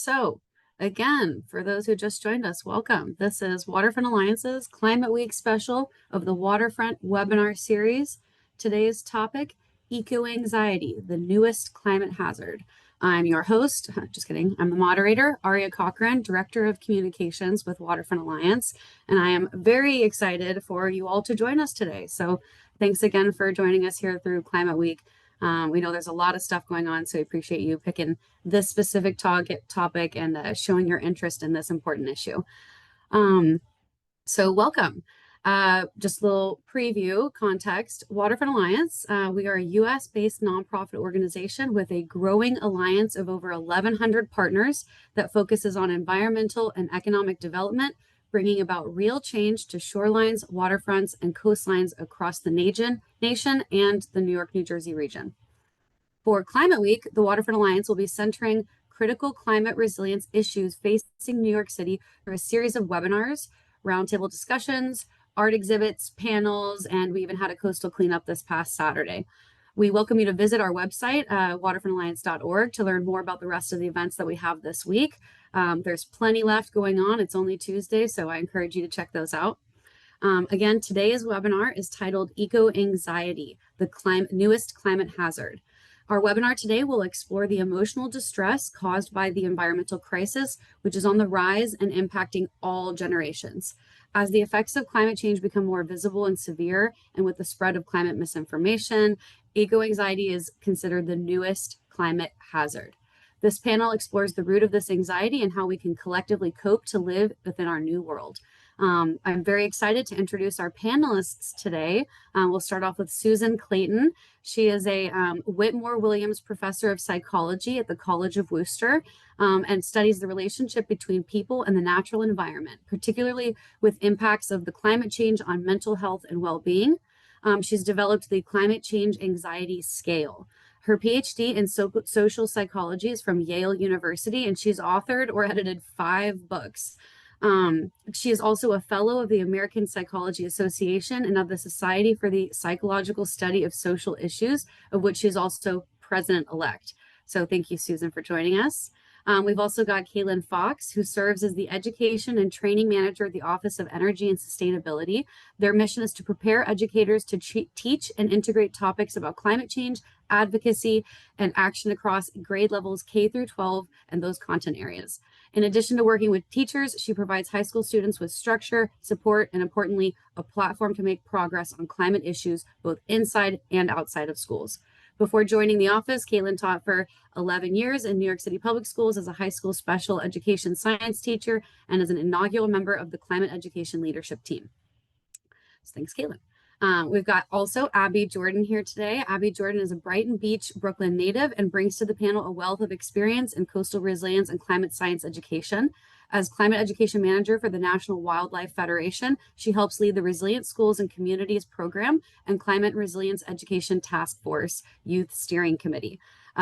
So, again, for those who just joined us, welcome. This is Waterfront Alliance's Climate Week special of the Waterfront webinar series. Today's topic, eco-anxiety, the newest climate hazard. I'm your host, just kidding, I'm the moderator, Aria Cochran, Director of Communications with Waterfront Alliance, and I am very excited for you all to join us today. So thanks again for joining us here through Climate Week. We know there's a lot of stuff going on, so we appreciate you picking this specific topic and showing your interest in this important issue. So welcome. Just a little preview context. Waterfront Alliance, we are a US-based nonprofit organization with a growing alliance of over 1,100 partners that focuses on environmental and economic development, bringing about real change to shorelines, waterfronts, and coastlines across the nation and the New York, New Jersey region. For Climate Week, the Waterfront Alliance will be centering critical climate resilience issues facing New York City through a series of webinars, roundtable discussions, art exhibits, panels, and we even had a coastal cleanup this past Saturday. We welcome you to visit our website, waterfrontalliance.org, to learn more about the rest of the events that we have this week. There's plenty left going on. It's only Tuesday, so I encourage you to check those out. Again, today's webinar is titled Eco-Anxiety, the newest climate hazard. Our webinar today will explore the emotional distress caused by the environmental crisis, which is on the rise and impacting all generations. As the effects of climate change become more visible and severe, and with the spread of climate misinformation, eco-anxiety is considered the newest climate hazard. This panel explores the root of this anxiety and how we can collectively cope to live within our new world. I'm very excited to introduce our panelists today. We'll start off with Susan Clayton. She is a Whitmore-Williams professor of psychology at the College of Wooster and studies the relationship between people and the natural environment, particularly with impacts of the climate change on mental health and well-being. She's developed the Climate Change Anxiety Scale. Her PhD in social psychology is from Yale University, and she's authored or edited 5 books. She is also a fellow of the American Psychology Association and of the Society for the Psychological Study of Social Issues, of which she is also president-elect. So thank you, Susan, for joining us. We've also got Kailyn Fox, who serves as the Education and Training Manager at the Office of Energy and Sustainability. Their mission is to prepare educators to teach and integrate topics about climate change, advocacy, and action across grade levels K through 12 and those content areas. In addition to working with teachers, she provides high school students with structure, support, and importantly, a platform to make progress on climate issues both inside and outside of schools. Before joining the office, Kailyn taught for 11 years in New York City Public Schools as a high school special education science teacher and as an inaugural member of the Climate Education Leadership Team. So thanks, Kailyn. We've got also Abby Jordan here today. Abby Jordan is a Brighton Beach, Brooklyn native and brings to the panel a wealth of experience in coastal resilience and climate science education. As Climate Education Manager for the National Wildlife Federation, she helps lead the Resilient Schools and Communities Program and Climate Resilience Education Task Force Youth Steering Committee.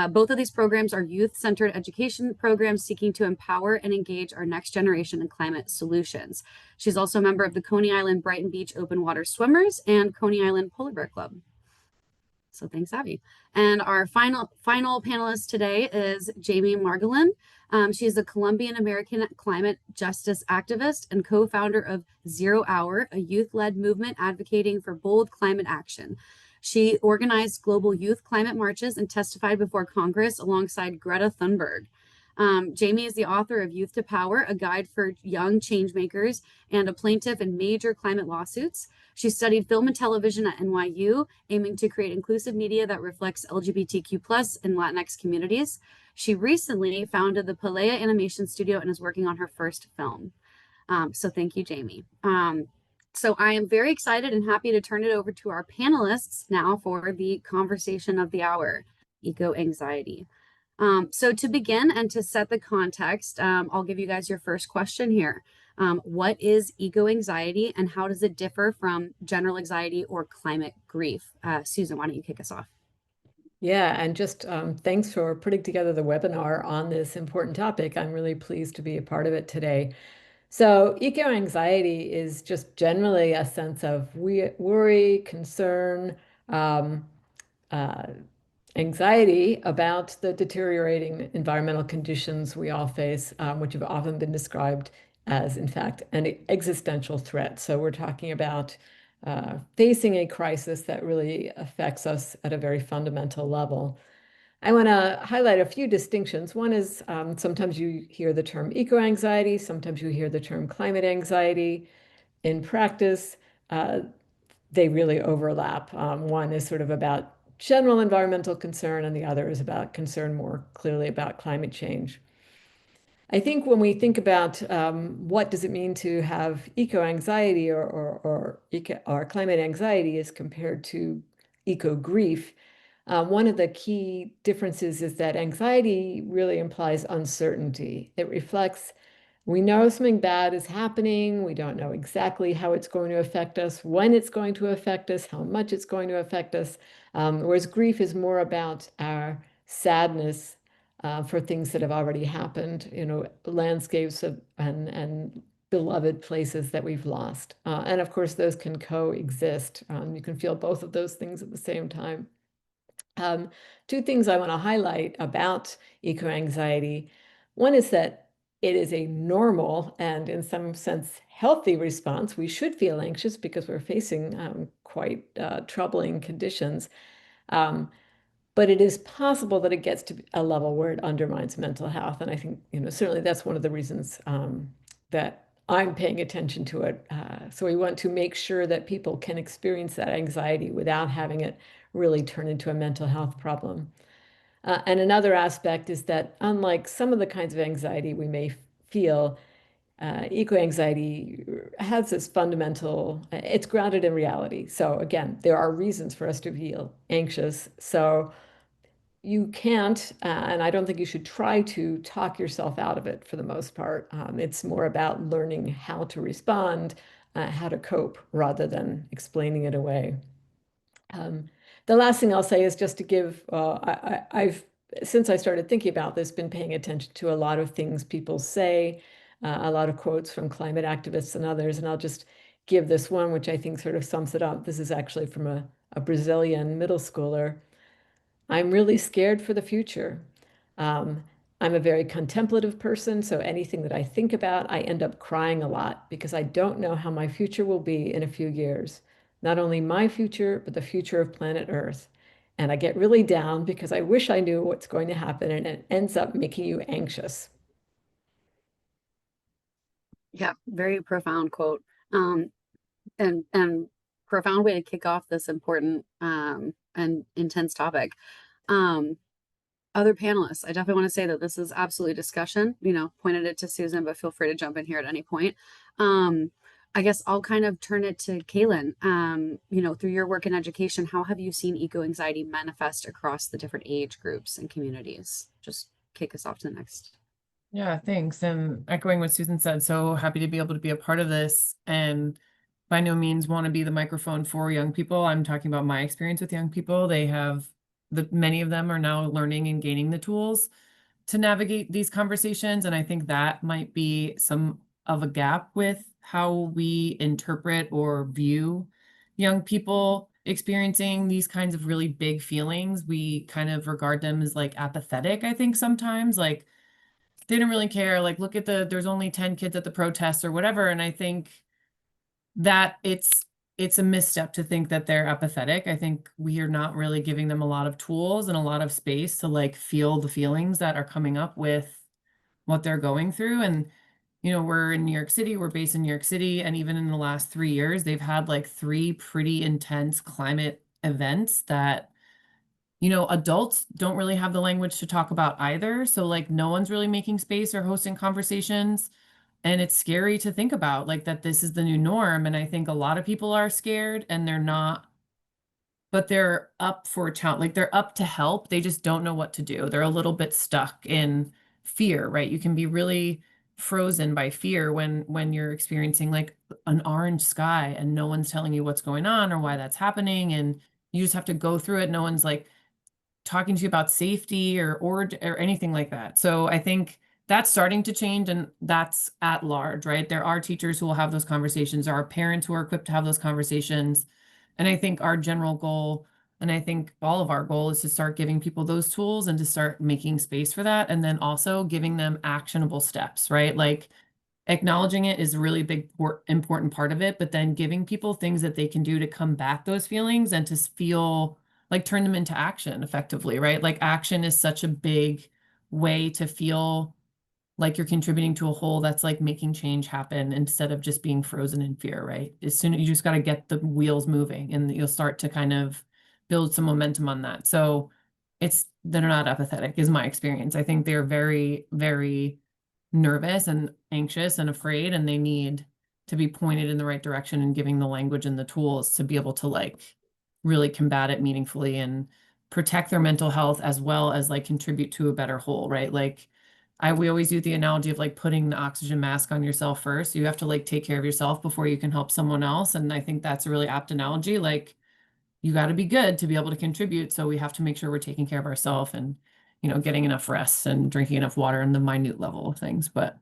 Both of these programs are youth-centered education programs seeking to empower and engage our next generation in climate solutions. She's also a member of the Coney Island Brighton Beach Open Water Swimmers and Coney Island Polar Bear Club. So thanks, Abby. And our final panelist today is Jamie Margolin. She is a Colombian American climate justice activist and co-founder of Zero Hour, a youth-led movement advocating for bold climate action. She organized global youth climate marches and testified before Congress alongside Greta Thunberg. Jamie is the author of Youth to Power, a guide for young changemakers, and a plaintiff in major climate lawsuits. She studied film and television at NYU, aiming to create inclusive media that reflects LGBTQ+ and Latinx communities. She recently founded the Pelea Animation Studio and is working on her first film. So thank you, Jamie. So I am very excited and happy to turn it over to our panelists now for the conversation of the hour, eco-anxiety. So to begin and to set the context, I'll give you guys your first question here. What is eco-anxiety and how does it differ from general anxiety or climate grief? Susan, why don't you kick us off? Yeah, and just thanks for putting together the webinar on this important topic. I'm really pleased to be a part of it today. So eco-anxiety is just generally a sense of worry, concern, anxiety about the deteriorating environmental conditions we all face, which have often been described as, in fact, an existential threat. So we're talking about facing a crisis that really affects us at a very fundamental level. I want to highlight a few distinctions. One is sometimes you hear the term eco-anxiety, sometimes you hear the term climate anxiety. In practice, uh, they really overlap. One is sort of about general environmental concern, and the other is about concern more clearly about climate change. I think when we think about what does it mean to have eco-anxiety or climate anxiety as compared to eco-grief, one of the key differences is that anxiety really implies uncertainty. It reflects we know something bad is happening. We don't know exactly how it's going to affect us, when it's going to affect us, how much it's going to affect us. Whereas grief is more about our sadness for things that have already happened, landscapes and beloved places that we've lost. And of course, those can coexist. You can feel both of those things at the same time. Two things I want to highlight about eco-anxiety. One is that it is a normal and in some sense healthy response. We should feel anxious because we're facing quite troubling conditions. But it is possible that it gets to a level where it undermines mental health. And I think, certainly that's one of the reasons that I'm paying attention to it. So we want to make sure that people can experience that anxiety without having it really turn into a mental health problem. And another aspect is that unlike some of the kinds of anxiety we may feel, eco-anxiety has this fundamental, it's grounded in reality. So again, there are reasons for us to feel anxious. So you can't, and I don't think you should try to talk yourself out of it for the most part. It's more about learning how to respond, how to cope, rather than explaining it away. The last thing I'll say is just to give, I've, since I started thinking about this, been paying attention to a lot of things people say, a lot of quotes from climate activists and others, and I'll just give this one, which I think sort of sums it up. This is actually from a Brazilian middle schooler. I'm really scared for the future. Um, I'm a very contemplative person, so anything that I think about, I end up crying a lot because I don't know how my future will be in a few years. Not only my future, but the future of planet Earth. And I get really down because I wish I knew what's going to happen, and it ends up making you anxious. Yeah, very profound quote. Um, and profound way to kick off this important and intense topic. Um, Other panelists, I definitely want to say that this is absolutely discussion. Pointed it to Susan, but feel free to jump in here at any point. I guess I'll kind of turn it to Kailyn. Through your work in education, how have you seen eco anxiety manifest across the different age groups and communities? Just kick us off to the next. Yeah, thanks. And echoing what Susan said, so happy to be able to be a part of this, and by no means want to be the microphone for young people. I'm talking about my experience with young people. Many of them are now learning and gaining the tools to navigate these conversations. And I think that might be some of a gap with how we interpret or view young people experiencing these kinds of really big feelings. We kind of regard them as like apathetic, I think sometimes, like they don't really care. Like, look at there's only 10 kids at the protests or whatever. And I think that it's a misstep to think that they're apathetic. I think we are not really giving them a lot of tools and a lot of space to like feel the feelings that are coming up with what they're going through. And, we're in New York City, we're based in New York City. And even in the last 3 years, they've had like 3 pretty intense climate events that adults don't really have the language to talk about either. So like no one's really making space or hosting conversations. And it's scary to think about like that this is the new norm. And I think a lot of people are scared and they're not, but they're up for a challenge. Like they're up to help. They just don't know what to do. They're a little bit stuck in fear, right? You can be really frozen by fear when you're experiencing like an orange sky and no one's telling you what's going on or why that's happening. And you just have to go through it. No one's like talking to you about safety or anything like that. So I think that's starting to change, and that's at large, right? There are teachers who will have those conversations. There are parents who are equipped to have those conversations. And I think our general goal And I think all of our goal is to start giving people those tools and to start making space for that. And then also giving them actionable steps, right? Like acknowledging it is a really big, important part of it, but then giving people things that they can do to combat those feelings and to feel like turn them into action effectively, right? Like action is such a big way to feel like you're contributing to a whole that's like making change happen instead of just being frozen in fear, right? As soon as you just got to get the wheels moving and you'll start to kind of build some momentum on that. So they're not apathetic is my experience. I think they're very, very nervous and anxious and afraid, and they need to be pointed in the right direction and giving the language and the tools to be able to like really combat it meaningfully and protect their mental health as well as like contribute to a better whole, right? Like we always do the analogy of like putting the oxygen mask on yourself first. You have to like take care of yourself before you can help someone else. And I think that's a really apt analogy. Like you got to be good to be able to contribute. So we have to make sure we're taking care of ourselves and, getting enough rest and drinking enough water and the minute level of things. But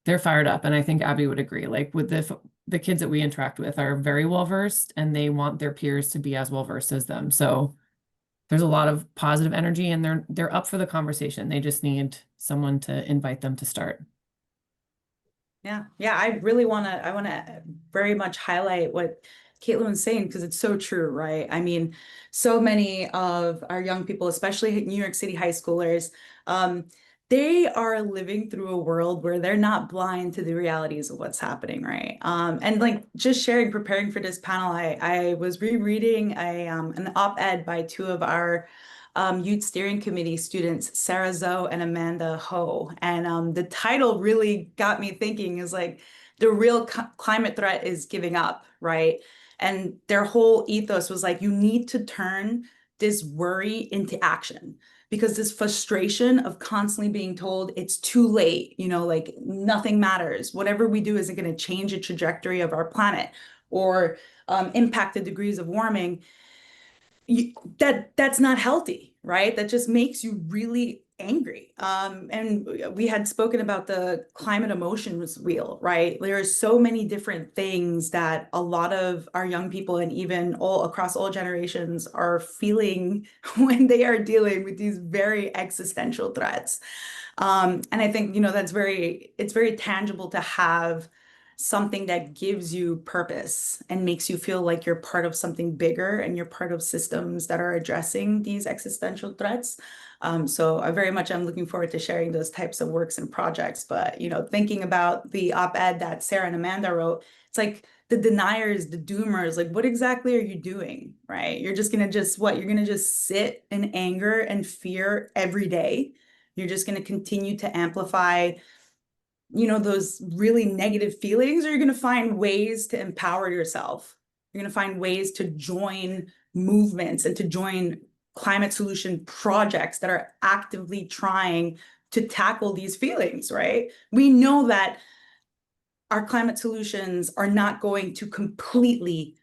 they're fired up. And I think Abby would agree. Like with the kids that we interact with are very well versed and they want their peers to be as well versed as them. So there's a lot of positive energy and they're up for the conversation. They just need someone to invite them to start. Yeah. I want to very much highlight what Kailyn was saying, because it's so true, right? I mean, so many of our young people, especially New York City high schoolers, they are living through a world where they're not blind to the realities of what's happening, right? And like just preparing for this panel, I was rereading an op-ed by two of our Youth Steering Committee students, Sarah Zoe and Amanda Ho. And the title really got me thinking is like, the real climate threat is giving up, right? And their whole ethos was like, you need to turn this worry into action, because this frustration of constantly being told it's too late, like nothing matters. Whatever we do isn't going to change the trajectory of our planet or impact the degrees of warming. That's not healthy, right? That just makes you really angry. And we had spoken about the climate emotions wheel, right? There are so many different things that a lot of our young people and even all across all generations are feeling when they are dealing with these very existential threats. And I think, it's very tangible to have something that gives you purpose and makes you feel like you're part of something bigger and you're part of systems that are addressing these existential threats. So I very much am looking forward to sharing those types of works and projects. But, thinking about the op-ed that Sarah and Amanda wrote, it's like the deniers, the doomers, like what exactly are you doing, right? You're just going to you're going to just sit in anger and fear every day. You're just going to continue to amplify those really negative feelings, or you're going to find ways to empower yourself. You're going to find ways to join movements and to join climate solution projects that are actively trying to tackle these feelings, right? We know that our climate solutions are not going to completely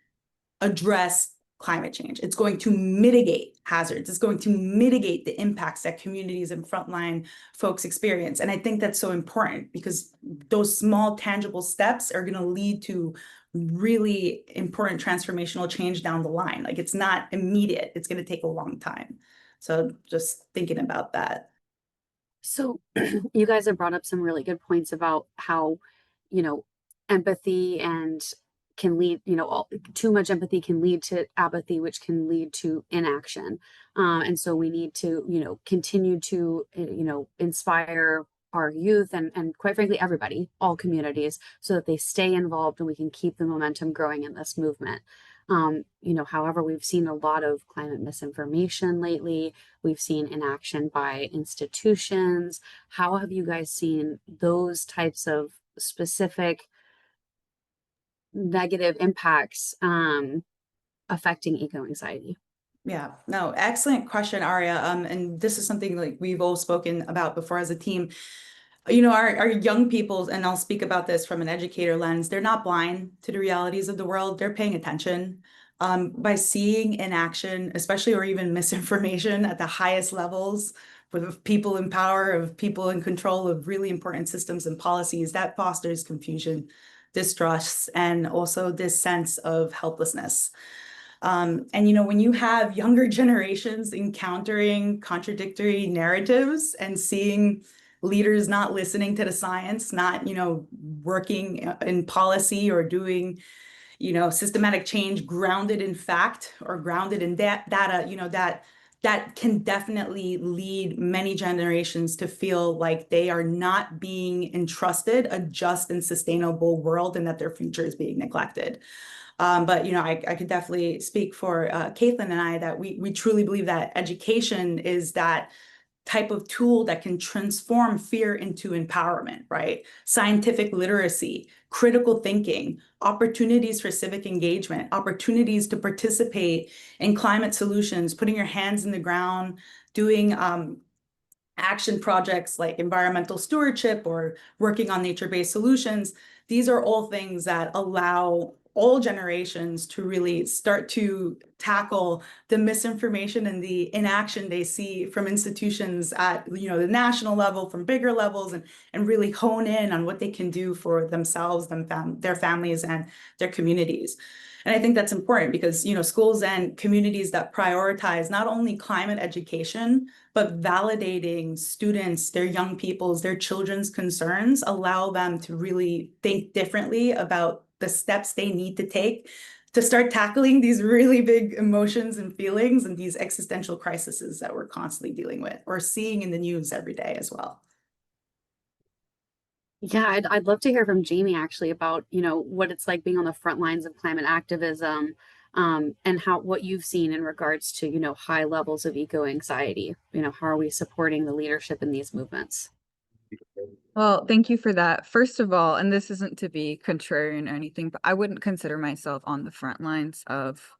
address climate change. It's going to mitigate hazards. It's going to mitigate the impacts that communities and frontline folks experience. And I think that's so important, because those small tangible steps are going to lead to really important transformational change down the line. Like it's not immediate. It's going to take a long time. So just thinking about that. So you guys have brought up some really good points about how, empathy and can lead, too much empathy can lead to apathy, which can lead to inaction. And so we need to, continue to, inspire our youth and quite frankly, everybody, all communities, so that they stay involved and we can keep the momentum growing in this movement. However, we've seen a lot of climate misinformation lately. We've seen inaction by institutions. How have you guys seen those types of specific negative impacts affecting eco-anxiety? Yeah, no, excellent question, Aria. And this is something like we've all spoken about before as a team. Our young people, and I'll speak about this from an educator lens, they're not blind to the realities of the world. They're paying attention. By seeing inaction, especially or even misinformation at the highest levels, with people in power, of people in control of really important systems and policies, that fosters confusion, distrust, and also this sense of helplessness. And, you know, when you have younger generations encountering contradictory narratives and seeing leaders not listening to the science, not, you know, working in policy or doing, you know, systematic change grounded in fact or grounded in data, you know, that can definitely lead many generations to feel like they are not being entrusted a just and sustainable world and that their future is being neglected. But, you know, I could definitely speak for Kailyn and I that we truly believe that education is that type of tool that can transform fear into empowerment, right? Scientific literacy, critical thinking, opportunities for civic engagement, opportunities to participate in climate solutions, putting your hands in the ground, doing action projects like environmental stewardship or working on nature-based solutions. These are all things that allow all generations to really start to tackle the misinformation and the inaction they see from institutions at, you know, the national level, from bigger levels, and really hone in on what they can do for themselves, their families, and their communities. And I think that's important because, you know, schools and communities that prioritize not only climate education, but validating students, their young people's, their children's concerns, allow them to really think differently about the steps they need to take to start tackling these really big emotions and feelings and these existential crises that we're constantly dealing with or seeing in the news every day as well. Yeah, I'd love to hear from Jamie actually about, you know, what it's like being on the front lines of climate activism, and what you've seen in regards to, you know, high levels of eco anxiety. You know, how are we supporting the leadership in these movements? Well, thank you for that. First of all, and this isn't to be contrarian or anything, but I wouldn't consider myself on the front lines of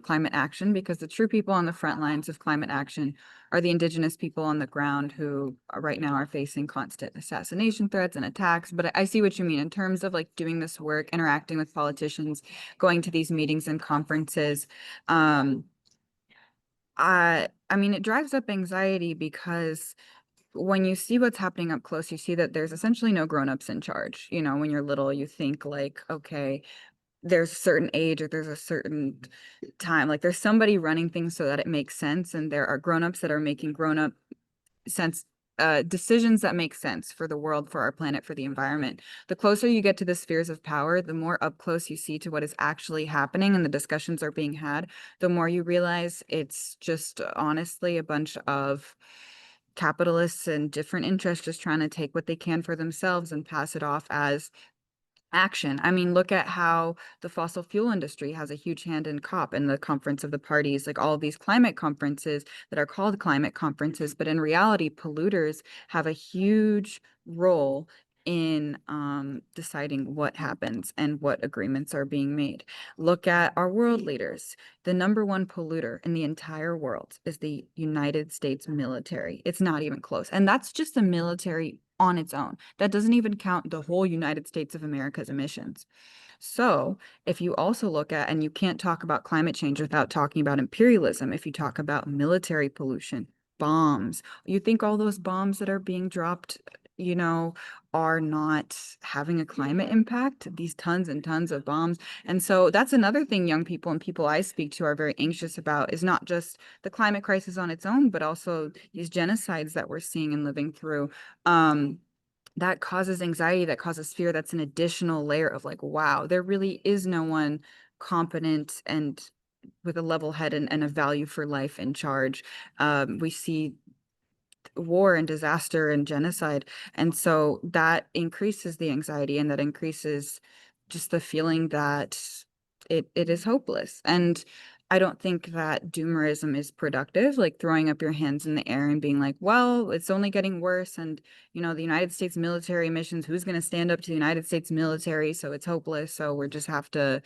climate action, because the true people on the front lines of climate action are the indigenous people on the ground who right now are facing constant assassination threats and attacks. But I see what you mean in terms of like doing this work, interacting with politicians, going to these meetings and conferences. I mean, it drives up anxiety because when you see what's happening up close, you see that there's essentially no grown-ups in charge. You know, when you're little, you think like, okay, there's a certain age or there's a certain time, like there's somebody running things so that it makes sense. And there are grown-ups that are making grown-up sense decisions that make sense for the world, for our planet, for the environment. The closer you get to the spheres of power, the more up close you see to what is actually happening and the discussions are being had, the more you realize it's just honestly a bunch of capitalists and different interests just trying to take what they can for themselves and pass it off as action. I mean, look at how the fossil fuel industry has a huge hand in COP and the Conference of the Parties, like all of these climate conferences that are called climate conferences, but in reality, polluters have a huge role in deciding what happens and what agreements are being made. Look at our world leaders. The number one polluter in the entire world is the United States military. It's not even close. And that's just the military on its own. That doesn't even count the whole United States of America's emissions. So if you also look at, and you can't talk about climate change without talking about imperialism, if you talk about military pollution, bombs, you think all those bombs that are being dropped, you know, are not having a climate impact, these tons and tons of bombs. And so that's another thing young people and people I speak to are very anxious about, is not just the climate crisis on its own, but also these genocides that we're seeing and living through. That causes anxiety, that causes fear. That's an additional layer of like, wow, there really is no one competent and with a level head and a value for life in charge. We see war and disaster and genocide. And so that increases the anxiety, and that increases just the feeling that it is hopeless. And I don't think that doomerism is productive, like throwing up your hands in the air and being like, well, it's only getting worse. And, you know, the United States military missions, who's going to stand up to the United States military? So it's hopeless. So we just have to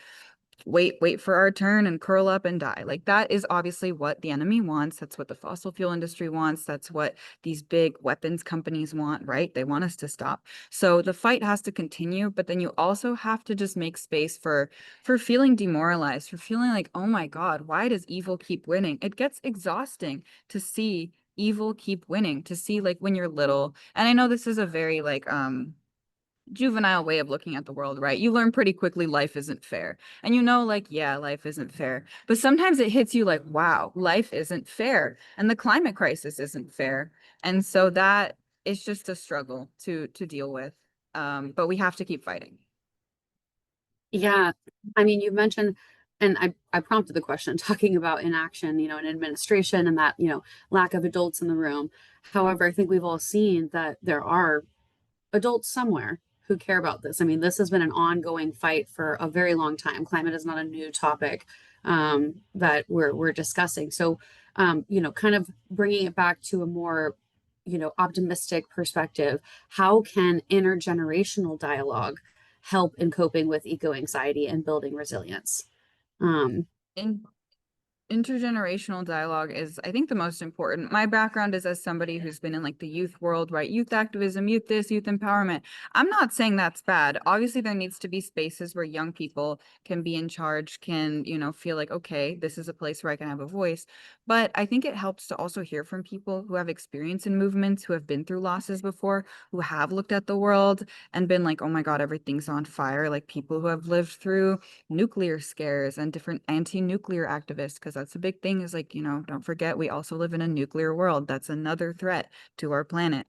wait for our turn and curl up and die. Like that is obviously what the enemy wants. That's what the fossil fuel industry wants. That's what these big weapons companies want, right? They want us to stop. So the fight has to continue, but then you also have to just make space for feeling demoralized, for feeling like, oh my God, why does evil keep winning? It gets exhausting to see evil keep winning, to see like when you're little. And I know this is a very like juvenile way of looking at the world, right? You learn pretty quickly life isn't fair. And you know, like, yeah, life isn't fair. But sometimes it hits you like, wow, life isn't fair. And the climate crisis isn't fair. And so that is just a struggle to deal with. But we have to keep fighting. Yeah, I mean, you mentioned, and I prompted the question talking about inaction, in administration and that, lack of adults in the room. However, I think we've all seen that there are adults somewhere who care about this. I mean, this has been an ongoing fight for a very long time. Climate is not a new topic that we're discussing. So, kind of bringing it back to a more, optimistic perspective, how can intergenerational dialogue help in coping with eco anxiety and building resilience? Um, And intergenerational dialogue is, I think, the most important. My background is as somebody who's been in like the youth world, right? Youth activism, youth this, youth empowerment. I'm not saying that's bad. Obviously, there needs to be spaces where young people can be in charge, can, feel like, okay, this is a place where I can have a voice. But I think it helps to also hear from people who have experience in movements, who have been through losses before, who have looked at the world and been like, oh my God, everything's on fire. Like people who have lived through nuclear scares and different anti-nuclear activists, because that's a big thing, is like, don't forget we also live in a nuclear world. That's another threat to our planet.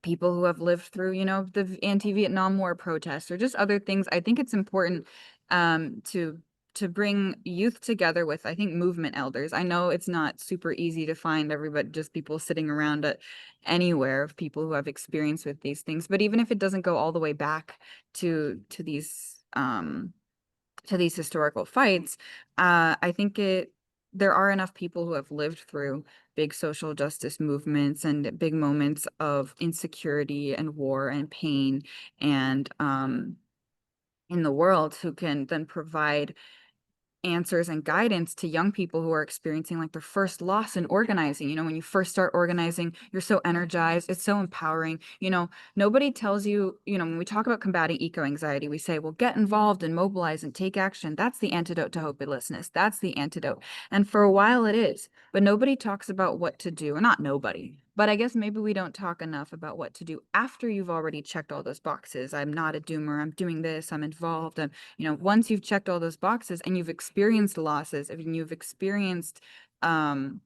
People who have lived through, the anti-Vietnam War protests or just other things. I think it's important to bring youth together with, I think, movement elders. I know it's not super easy to find everybody, just people sitting around at anywhere of people who have experience with these things. But even if it doesn't go all the way back to these historical fights, I think there are enough people who have lived through big social justice movements and big moments of insecurity and war and pain and in the world who can then provide answers and guidance to young people who are experiencing like their first loss in organizing. When you first start organizing, you're so energized, it's so empowering. Nobody tells you, when we talk about combating eco anxiety, we say, well, get involved and mobilize and take action. That's the antidote to hopelessness. That's the antidote. And for a while it is, but nobody talks about what to do. Not nobody, but I guess maybe we don't talk enough about what to do after you've already checked all those boxes. I'm not a doomer. I'm doing this. I'm involved. Once you've checked all those boxes and you've experienced losses, and you've experienced the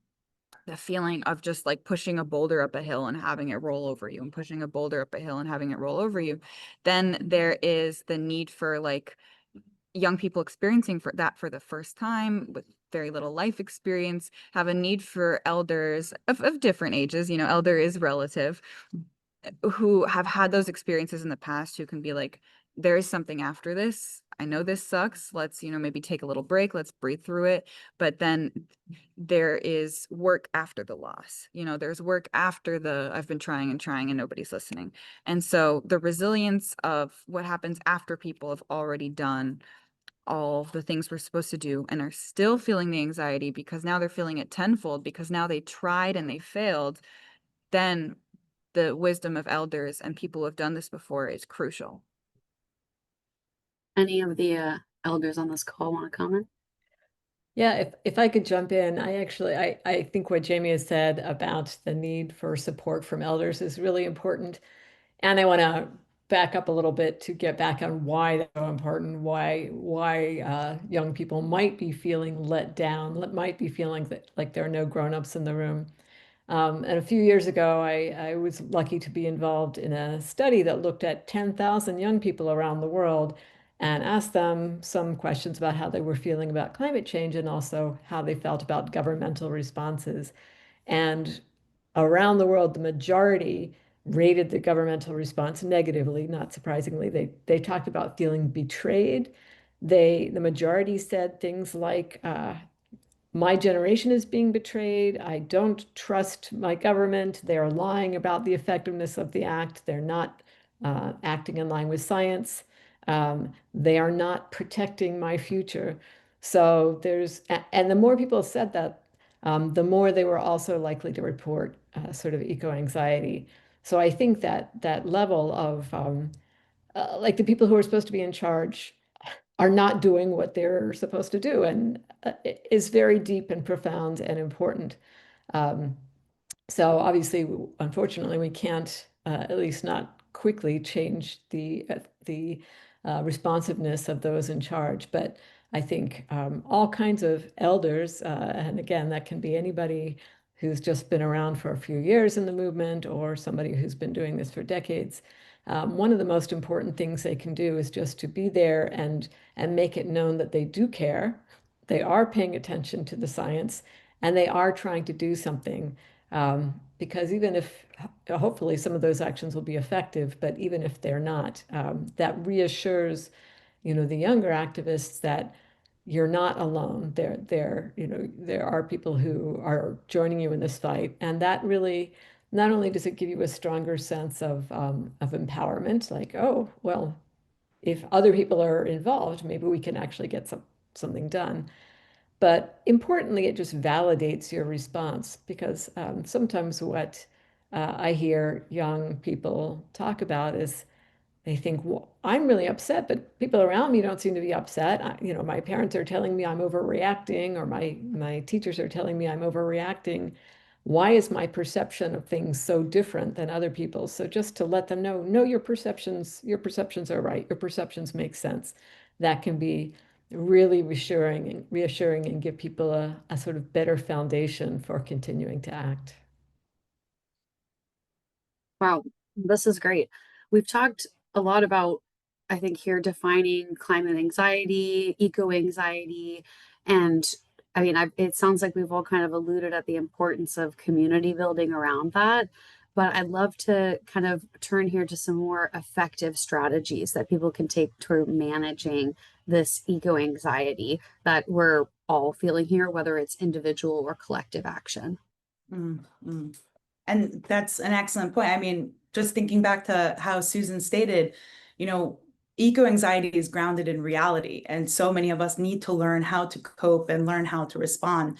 feeling of just like pushing a boulder up a hill and having it roll over you, and pushing a boulder up a hill and having it roll over you, then there is the need for like young people experiencing for the first time with very little life experience, have a need for elders of different ages. Elder is relative, who have had those experiences in the past, who can be like, there is something after this. I know this sucks. Let's, maybe take a little break. Let's breathe through it. But then there is work after the loss. There's work after I've been trying and nobody's listening. And so the resilience of what happens after people have already done all the things we're supposed to do and are still feeling the anxiety because now they're feeling it tenfold because now they tried and they failed, then the wisdom of elders and people who have done this before is crucial. any of the elders on this call want to comment? Yeah, if I could jump in, I think what Jamie has said about the need for support from elders is really important. And I want to back up a little bit to get back on why that's so important, why young people might be feeling let down, might be feeling that like there are no grown-ups in the room. And a few years ago, I was lucky to be involved in a study that looked at 10,000 young people around the world and asked them some questions about how they were feeling about climate change and also how they felt about governmental responses. And around the world, the majority rated the governmental response negatively, not surprisingly. They talked about feeling betrayed. The majority said things like, my generation is being betrayed. I don't trust my government. They're lying about the effectiveness of the act. They're not acting in line with science. They are not protecting my future. So and the more people said that, the more they were also likely to report sort of eco anxiety. So I think that level of like the people who are supposed to be in charge are not doing what they're supposed to do, and is very deep and profound and important. So obviously, unfortunately, we can't, at least not quickly change the responsiveness of those in charge. But I think all kinds of elders, and again, that can be anybody who's just been around for a few years in the movement or somebody who's been doing this for decades. One of the most important things they can do is just to be there and make it known that they do care, they are paying attention to the science, and they are trying to do something. Because even if hopefully some of those actions will be effective, but even if they're not, that reassures, the younger activists that you're not alone. There are people who are joining you in this fight, and that really, not only does it give you a stronger sense of empowerment, like, oh, well, if other people are involved, maybe we can actually get something done. But importantly, it just validates your response, because sometimes what I hear young people talk about is they think, well, I'm really upset, but people around me don't seem to be upset. My parents are telling me I'm overreacting, or my teachers are telling me I'm overreacting. Why is my perception of things so different than other people's? So just to let them know, no, your perceptions are right. Your perceptions make sense. That can be really reassuring and give people a sort of better foundation for continuing to act. Wow, this is great. We've talked a lot about, I think, here defining climate anxiety, eco anxiety, and I mean, it sounds like we've all kind of alluded at the importance of community building around that. But I'd love to kind of turn here to some more effective strategies that people can take toward managing this eco anxiety that we're all feeling here, whether it's individual or collective action. Mm-hmm. And that's an excellent point. I mean, just thinking back to how Susan stated, eco anxiety is grounded in reality. And so many of us need to learn how to cope and learn how to respond.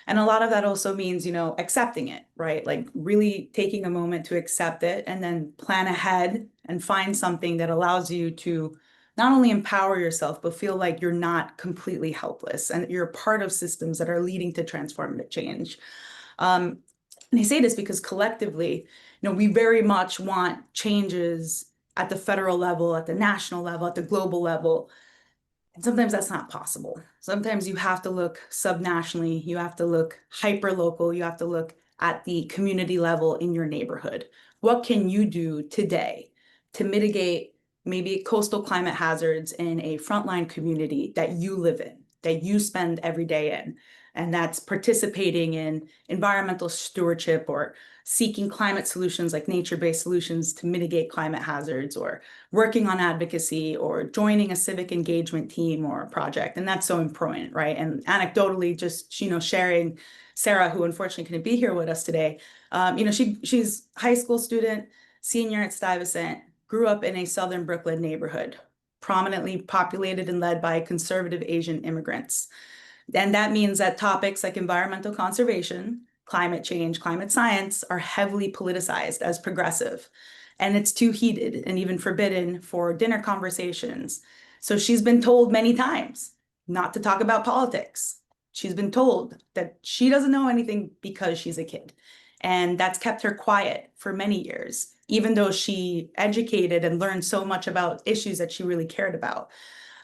And a lot of that also means, accepting it, right? Like really taking a moment to accept it and then plan ahead and find something that allows you to not only empower yourself, but feel like you're not completely helpless and you're part of systems that are leading to transformative change. And I say this because collectively, we very much want changes at the federal level, at the national level, at the global level. And sometimes that's not possible. Sometimes you have to look subnationally, you have to look hyper local, you have to look at the community level in your neighborhood. What can you do today to mitigate maybe coastal climate hazards in a frontline community that you live in, that you spend every day in? And that's participating in environmental stewardship or seeking climate solutions like nature-based solutions to mitigate climate hazards, or working on advocacy, or joining a civic engagement team or a project. And that's so important, right? And anecdotally, just, sharing Sarah, who unfortunately couldn't be here with us today, she's a high school student, senior at Stuyvesant, grew up in a Southern Brooklyn neighborhood, prominently populated and led by conservative Asian immigrants. And that means that topics like environmental conservation, climate change, climate science are heavily politicized as progressive. And it's too heated and even forbidden for dinner conversations. So she's been told many times not to talk about politics. She's been told that she doesn't know anything because she's a kid. And that's kept her quiet for many years, even though she educated and learned so much about issues that she really cared about.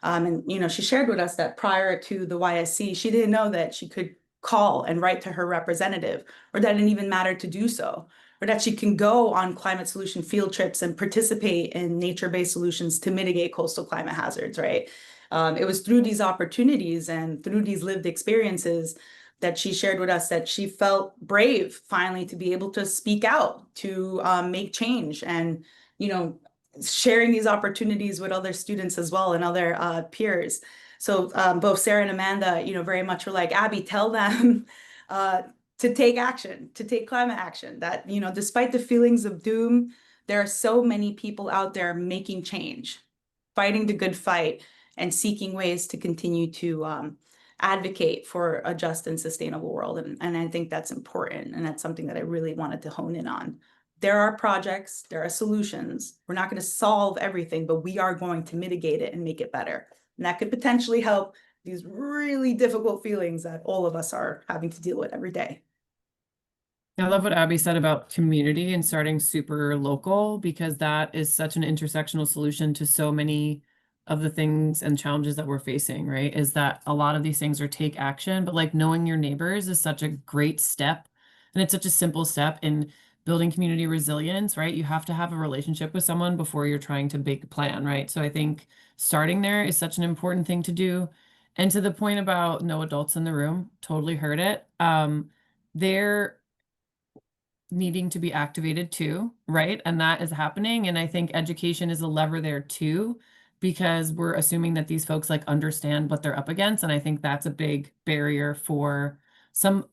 And she shared with us that prior to the YSC, she didn't know that she could call and write to her representative, or that it didn't even matter to do so, or that she can go on climate solution field trips and participate in nature-based solutions to mitigate coastal climate hazards, right? It was through these opportunities and through these lived experiences that she shared with us that she felt brave finally to be able to speak out, to make change, and, sharing these opportunities with other students as well and other peers. So both Sarah and Amanda, very much were like, Abby, tell them to take action, to take climate action, that, despite the feelings of doom, there are so many people out there making change, fighting the good fight, and seeking ways to continue to advocate for a just and sustainable world. And I think that's important. And that's something that I really wanted to hone in on. There are projects, there are solutions. We're not going to solve everything, but we are going to mitigate it and make it better. And that could potentially help these really difficult feelings that all of us are having to deal with every day. I love what Abby said about community and starting super local, because that is such an intersectional solution to so many of the things and challenges that we're facing, right? Is that a lot of these things are take action, but like knowing your neighbors is such a great step. And it's such a simple step in building community resilience, right? You have to have a relationship with someone before you're trying to make a plan, right? So I think starting there is such an important thing to do. And to the point about no adults in the room, totally heard it. There needing to be activated too, right? And that is happening. And I think education is a lever there too, because we're assuming that these folks like understand what they're up against. And I think that's a big barrier for some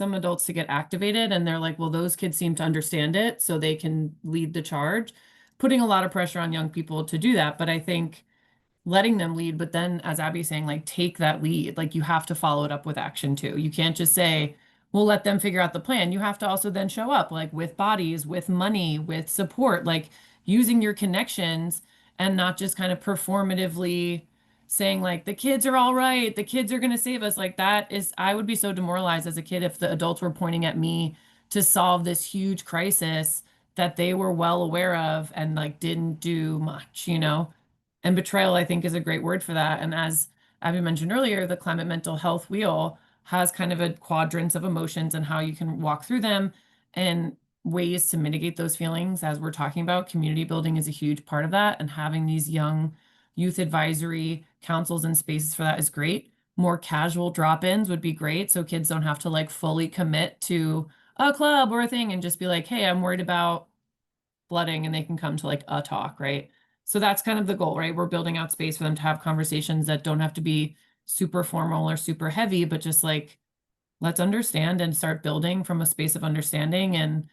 adults to get activated. And they're like, well, those kids seem to understand it, so they can lead the charge, putting a lot of pressure on young people to do that. But I think letting them lead, but then as Abby's saying, like take that lead. Like you have to follow it up with action too. You can't just say, we'll let them figure out the plan. You have to also then show up like with bodies, with money, with support, like using your connections and not just kind of performatively saying like the kids are all right, the kids are going to save us. Like that is, I would be so demoralized as a kid if the adults were pointing at me to solve this huge crisis that they were well aware of and like didn't do much, you know? And betrayal, I think, is a great word for that. And as Abby mentioned earlier, the climate mental health wheel has kind of a quadrants of emotions and how you can walk through them and ways to mitigate those feelings. As we're talking about, community building is a huge part of that. And having these young youth advisory councils and spaces for that is great. More casual drop-ins would be great. So kids don't have to like fully commit to a club or a thing and just be like, hey, I'm worried about flooding, and they can come to like a talk, right? So that's kind of the goal, right? We're building out space for them to have conversations that don't have to be super formal or super heavy, but just like, let's understand and start building from a space of understanding. And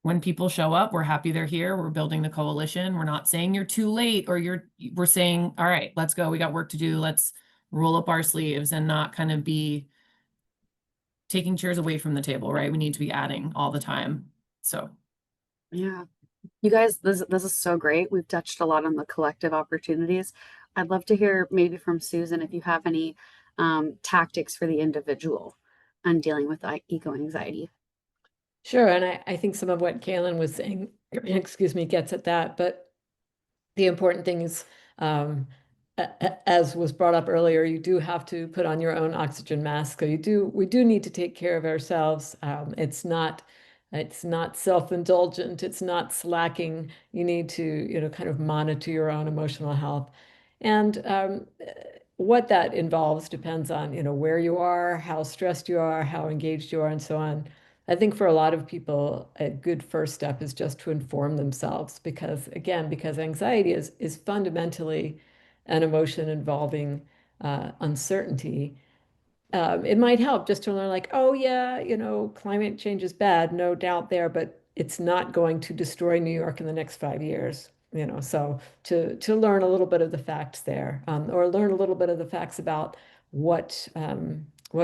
when people show up, we're happy they're here. We're building the coalition. We're not saying you're too late or we're saying, all right, let's go. We got work to do. Let's roll up our sleeves and not kind of be taking chairs away from the table, right? We need to be adding all the time. So Yeah. You guys, this is so great. We've touched a lot on the collective opportunities. I'd love to hear maybe from Susan if you have any tactics for the individual on dealing with eco anxiety. Sure, and I think some of what Kailyn was saying, excuse me, gets at that. But the important thing is, as was brought up earlier, you do have to put on your own oxygen mask. So we do need to take care of ourselves. It's not self-indulgent. It's not slacking. You need to, kind of monitor your own emotional health. And what that involves depends on, where you are, how stressed you are, how engaged you are, and so on. I think for a lot of people, a good first step is just to inform themselves because, again, because anxiety is fundamentally an emotion involving uncertainty. It might help just to learn like, oh yeah, climate change is bad, no doubt there, but it's not going to destroy New York in the next 5 years. So to learn a little bit of the facts there, or learn a little bit of the facts about what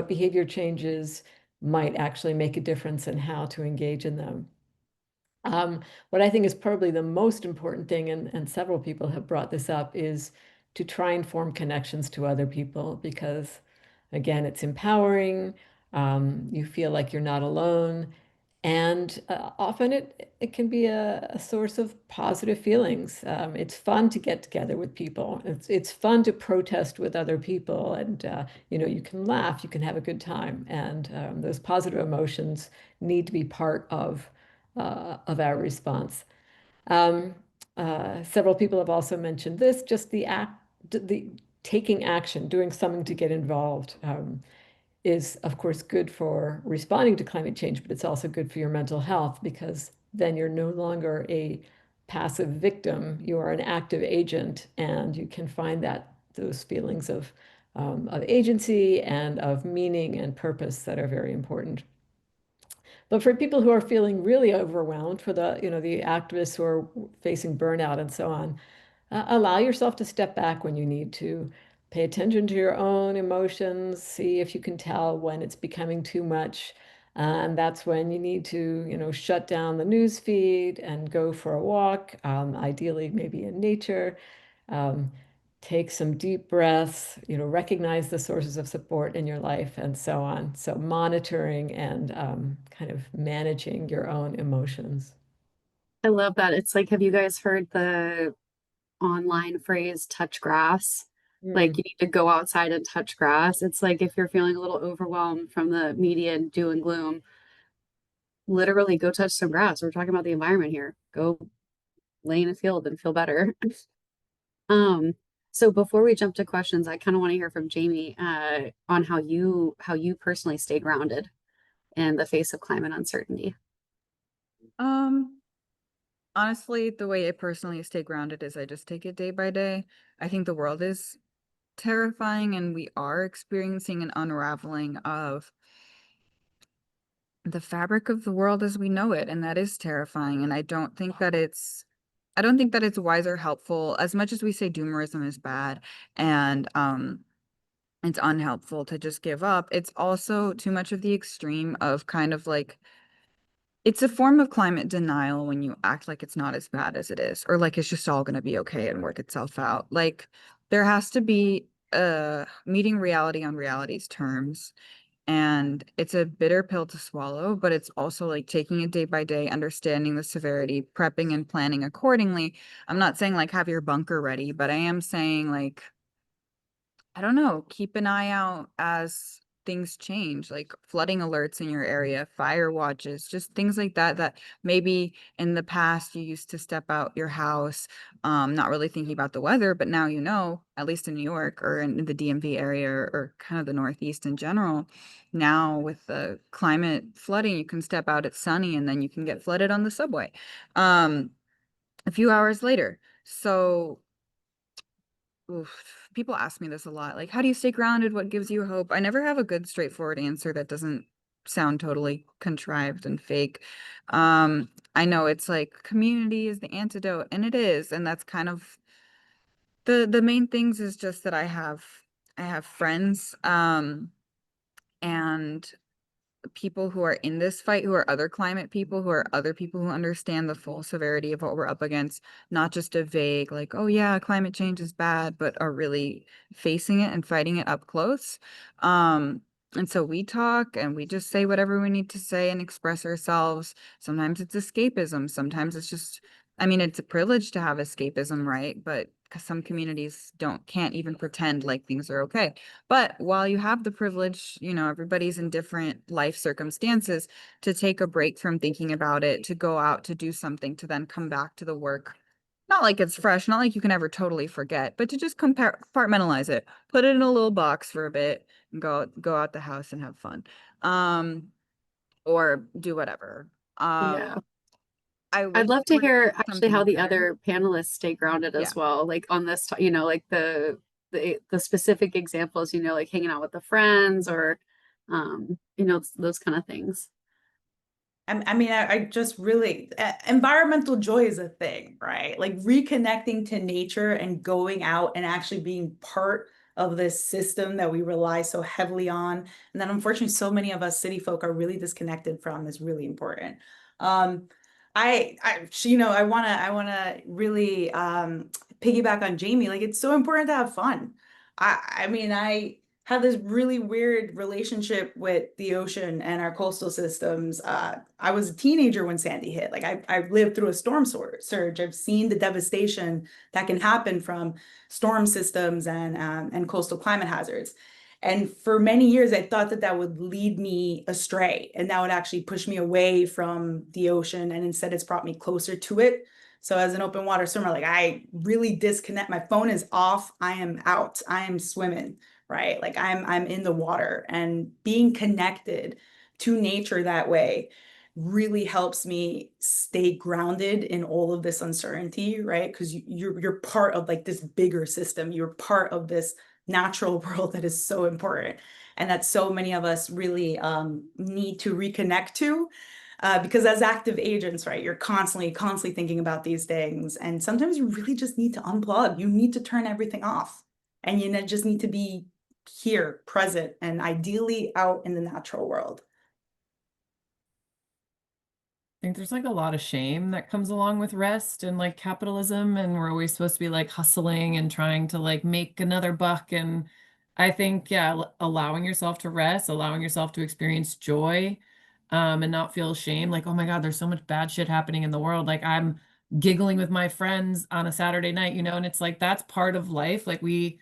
behavior changes might actually make a difference and how to engage in them. What I think is probably the most important thing, and several people have brought this up, is to try and form connections to other people because, again, it's empowering. You feel like you're not alone. And often it can be a source of positive feelings. It's fun to get together with people. It's fun to protest with other people, and you can laugh, you can have a good time, and those positive emotions need to be part of our response. Several people have also mentioned this, just the taking action, doing something to get involved. Is of course good for responding to climate change, but it's also good for your mental health because then you're no longer a passive victim, you are an active agent, and you can find those feelings of agency and of meaning and purpose that are very important. But for people who are feeling really overwhelmed, for the activists who are facing burnout and so on, allow yourself to step back when you need to. Pay attention to your own emotions. See if you can tell when it's becoming too much. And that's when you need to, shut down the news feed and go for a walk, ideally maybe in nature. take some deep breaths, recognize the sources of support in your life and so on. So monitoring and kind of managing your own emotions. I love that. It's like, have you guys heard the online phrase touch grass? Like, you need to go outside and touch grass. It's like if you're feeling a little overwhelmed from the media and doom and gloom, literally go touch some grass. We're talking about the environment here. Go lay in a field and feel better. So before we jump to questions, I kind of want to hear from Jamie on how you personally stay grounded in the face of climate uncertainty. Honestly, the way I personally stay grounded is I just take it day by day. I think the world is terrifying and we are experiencing an unraveling of the fabric of the world as we know it, and that is terrifying. And I don't think that it's wise or helpful. As much as we say doomerism is bad and it's unhelpful to just give up, it's also too much of the extreme of kind of like it's a form of climate denial when you act like it's not as bad as it is, or like it's just all going to be okay and work itself out. Like there has to be meeting reality on reality's terms. And it's a bitter pill to swallow, but it's also like taking it day by day, understanding the severity, prepping and planning accordingly. I'm not saying like have your bunker ready, but I am saying like, I don't know, keep an eye out as things change, like flooding alerts in your area, fire watches, just things like that, that maybe in the past you used to step out your house, not really thinking about the weather, but now you know, at least in New York or in the DMV area or kind of the Northeast in general, now with the climate flooding, you can step out, it's sunny, and then you can get flooded on the subway a few hours later. So oof, people ask me this a lot. Like, how do you stay grounded? What gives you hope? I never have a good, straightforward answer that doesn't sound totally contrived and fake. I know it's like community is the antidote, and it is, and that's kind of the main things is just that I have friends, and people who are in this fight, who are other climate people, who are other people who understand the full severity of what we're up against, not just a vague, like, oh yeah, climate change is bad, but are really facing it and fighting it up close. And so we talk and we just say whatever we need to say and express ourselves. Sometimes it's escapism. Sometimes it's just, I mean, it's a privilege to have escapism, right? But 'cause some communities can't even pretend like things are okay. But while you have the privilege, everybody's in different life circumstances, to take a break from thinking about it, to go out to do something, to then come back to the work. Not like it's fresh, not like you can ever totally forget, but to just compartmentalize it, put it in a little box for a bit and go out the house and have fun. Or do whatever. Yeah. I I'd wish love to there was hear actually something how the better. other panelists stay grounded Yeah. as well, like on this, like the specific examples, like hanging out with the friends or, those kind of things. I mean, I just really, environmental joy is a thing, right? Like reconnecting to nature and going out and actually being part of this system that we rely so heavily on. And that unfortunately, so many of us city folk are really disconnected from is really important. I wanna really piggyback on Jamie. Like it's so important to have fun. I mean, I have this really weird relationship with the ocean and our coastal systems. I was a teenager when Sandy hit. Like I lived through a storm surge. I've seen the devastation that can happen from storm systems and coastal climate hazards. And for many years, I thought that that would lead me astray and that would actually push me away from the ocean. And instead, it's brought me closer to it. So as an open water swimmer, like I really disconnect. My phone is off. I am out. I am swimming, right? Like I'm in the water, and being connected to nature that way really helps me stay grounded in all of this uncertainty, right? Because you're part of like this bigger system. You're part of this natural world that is so important and that so many of us really need to reconnect to. Because as active agents, right, you're constantly thinking about these things. And sometimes you really just need to unplug. You need to turn everything off. And just need to be here, present, and ideally out in the natural world. think there's like a lot of shame that comes along with rest and like capitalism, and we're always supposed to be like hustling and trying to like make another buck. And I think, yeah, allowing yourself to rest, allowing yourself to experience joy, and not feel shame. Like, oh my God, there's so much bad shit happening in the world. Like I'm giggling with my friends on a Saturday night, you know, and it's like that's part of life. Like we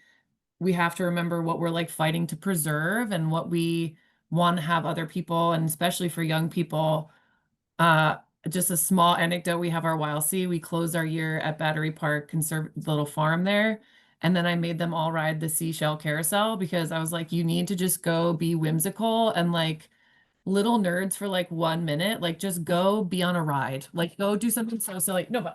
have to remember what we're like fighting to preserve and what we want to have other people, and especially for young people. Uh, just a small anecdote, we have our YLC. We closed our year at Battery Park Conserv little farm there. And then I made them all ride the seashell carousel because I was like, you need to just go be whimsical and like little nerds for like 1 minute. Like just go be on a ride. Like go do something so silly. No,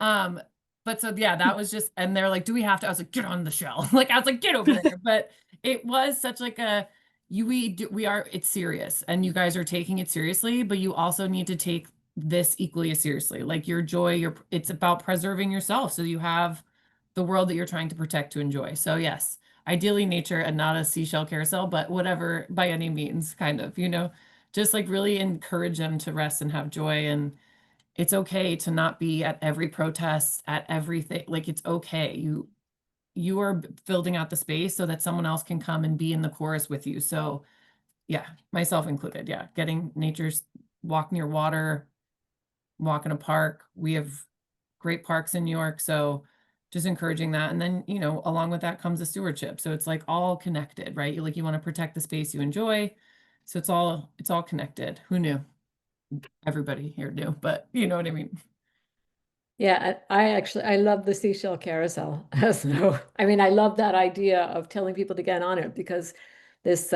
um, but so yeah, that was just, and they're like, do we have to? I was like, get on the shell. Like I was like, get over there. But it was such like a we are, it's serious and you guys are taking it seriously, but you also need to take this equally as seriously. Like your joy, it's about preserving yourself so you have the world that you're trying to protect to enjoy. So yes, ideally nature and not a seashell carousel, but whatever by any means, kind of, you know, just like really encourage them to rest and have joy. And it's okay to not be at every protest, at everything. Like it's okay. You are building out the space so that someone else can come and be in the chorus with you. So yeah, myself included. Yeah, getting nature's walk near water, walk in a park. We have great parks in New York, so just encouraging that. And then, you know, along with that comes the stewardship. So it's like all connected, right? Like you want to protect the space you enjoy. So it's all connected. Who knew? Everybody here knew, but you know what I mean? Yeah, I actually I love the seashell carousel. So I mean I love that idea of telling people to get on it because this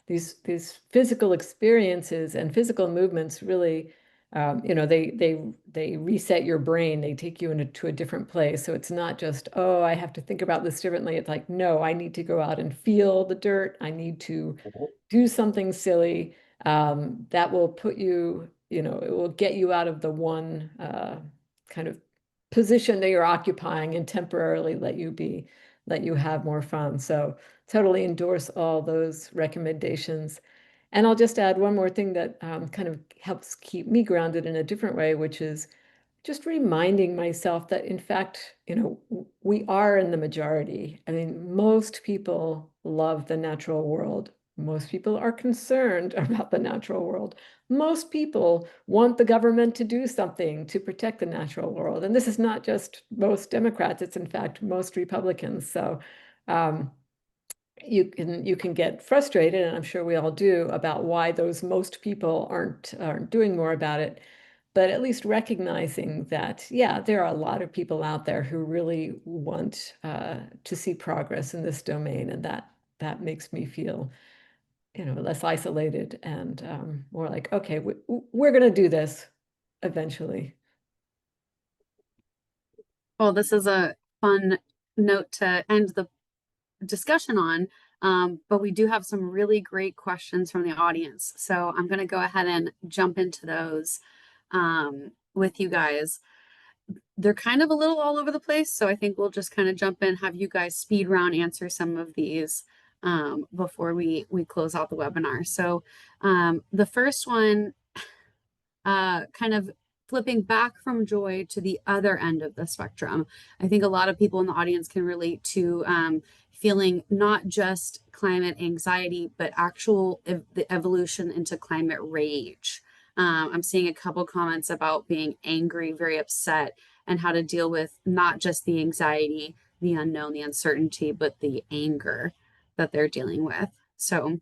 these physical experiences and physical movements really you know they reset your brain. They take you into a different place. So it's not just, oh, I have to think about this differently. It's like, no, I need to go out and feel the dirt. I need to do something silly that will put you, you know, it will get you out of the one kind of position that you're occupying and temporarily let you have more fun. So totally endorse all those recommendations. And I'll just add one more thing that kind of helps keep me grounded in a different way, which is just reminding myself that in fact, you know, we are in the majority. I mean, most people love the natural world. Most people are concerned about the natural world. Most people want the government to do something to protect the natural world. And this is not just most Democrats, it's in fact most Republicans. So you can get frustrated, and I'm sure we all do, about why those most people aren't doing more about it. But at least recognizing that, yeah, there are a lot of people out there who really want to see progress in this domain, and that makes me feel, you know, less isolated and more like, okay, we're going to do this eventually. Well, this is a fun note to end the discussion on, but we do have some really great questions from the audience. So I'm going to go ahead and jump into those with you guys. They're kind of a little all over the place, so I think we'll just kind of jump in, have you guys speed round answer some of these before we close out the webinar. So the first one, kind of flipping back from joy to the other end of the spectrum. I think a lot of people in the audience can relate to feeling not just climate anxiety, but actual the evolution into climate rage. I'm seeing a couple comments about being angry, very upset, and how to deal with not just the anxiety, the unknown, the uncertainty, but the anger that they're dealing with. So,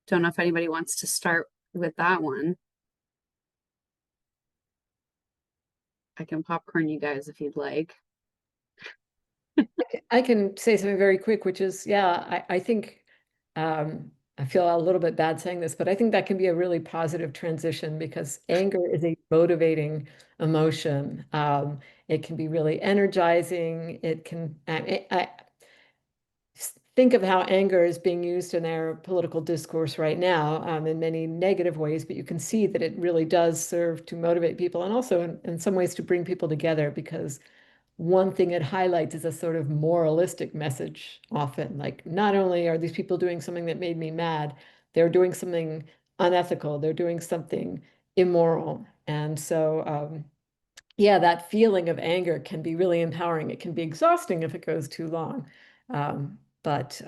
don't know if anybody wants to start with that one. I can popcorn you guys if you'd like. I can say something very quick, which is, yeah, I think I feel a little bit bad saying this, but I think that can be a really positive transition because anger is a motivating emotion. It can be really energizing. It can, I think of how anger is being used in our political discourse right now in many negative ways, but you can see that it really does serve to motivate people and also in some ways to bring people together because one thing it highlights is a sort of moralistic message often. Like, not only are these people doing something that made me mad, they're doing something unethical, they're doing something immoral. And so, yeah, that feeling of anger can be really empowering. It can be exhausting if it goes too long. But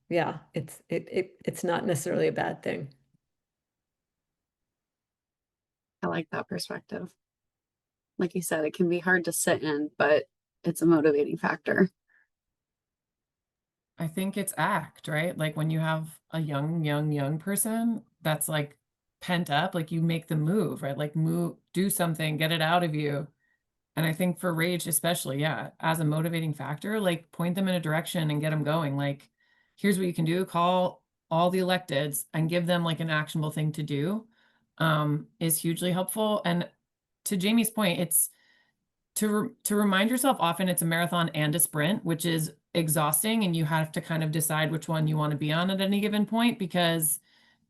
yeah, it's not necessarily a bad thing. I like that perspective. Like you said, it can be hard to sit in, but it's a motivating factor. I think it's act, right? Like when you have a young person that's like pent up, like you make the move, right? Like move, do something, get it out of you. And I think for rage, especially, yeah, as a motivating factor, like point them in a direction and get them going. Like, here's what you can do: call all the electeds and give them like an actionable thing to do, is hugely helpful. And to Jamie's point, it's to remind yourself often it's a marathon and a sprint, which is exhausting, and you have to kind of decide which one you want to be on at any given point, because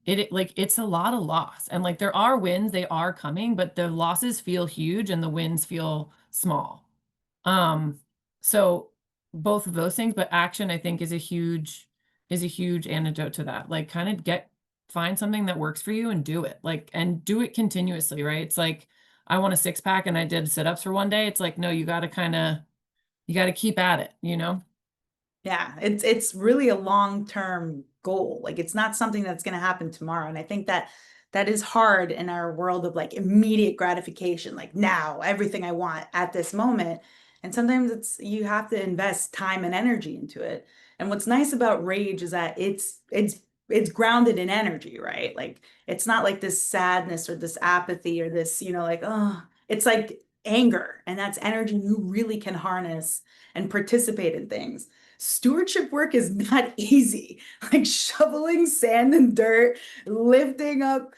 it's a lot of loss. And like there are wins, they are coming, but the losses feel huge and the wins feel small. So both of those things, but action I think is a huge antidote to that. Like kind of find something that works for you and do it. Like, and do it continuously, right? It's like, I want a 6-pack and I did sit-ups for one day. It's like, no, you got to keep at it, you know? Yeah, it's really a long-term goal. Like it's not something that's going to happen tomorrow. And I think that that is hard in our world of like immediate gratification, like now, everything I want at this moment. And sometimes you have to invest time and energy into it. And what's nice about rage is that it's grounded in energy, right? Like it's not like this sadness or this apathy or this, like, oh, it's like anger, and that's energy you really can harness and participate in things. Stewardship work is not easy. Like shoveling sand and dirt, lifting up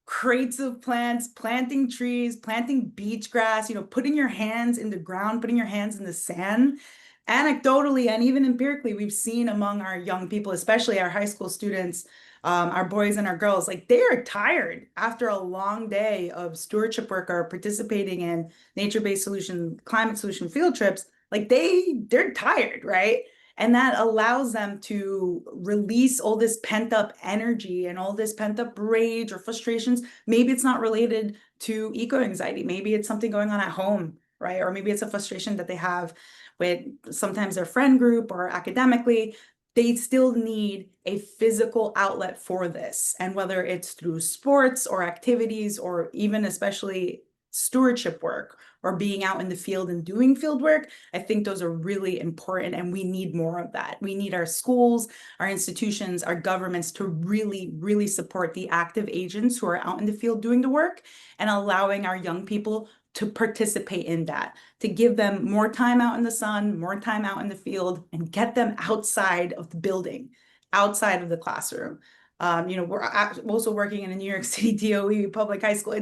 crates of plants, planting trees, planting beach grass, putting your hands in the ground, putting your hands in the sand. Anecdotally and even empirically, we've seen among our young people, especially our high school students, our boys and our girls, like they are tired after a long day of stewardship work or participating in nature-based solution, climate solution field trips. Like they're tired, right? And that allows them to release all this pent up energy and all this pent up rage or frustrations. Maybe it's not related to eco anxiety. Maybe it's something going on at home, right? Or maybe it's a frustration that they have with sometimes their friend group or academically. They still need a physical outlet for this. And whether it's through sports or activities, or even especially stewardship work or being out in the field and doing field work, I think those are really important, and we need more of that. We need our schools, our institutions, our governments to really, really support the active agents who are out in the field doing the work, and allowing our young people to participate in that, to give them more time out in the sun, more time out in the field, and get them outside of the building, outside of the classroom. We're also working in a New York City DOE public high school.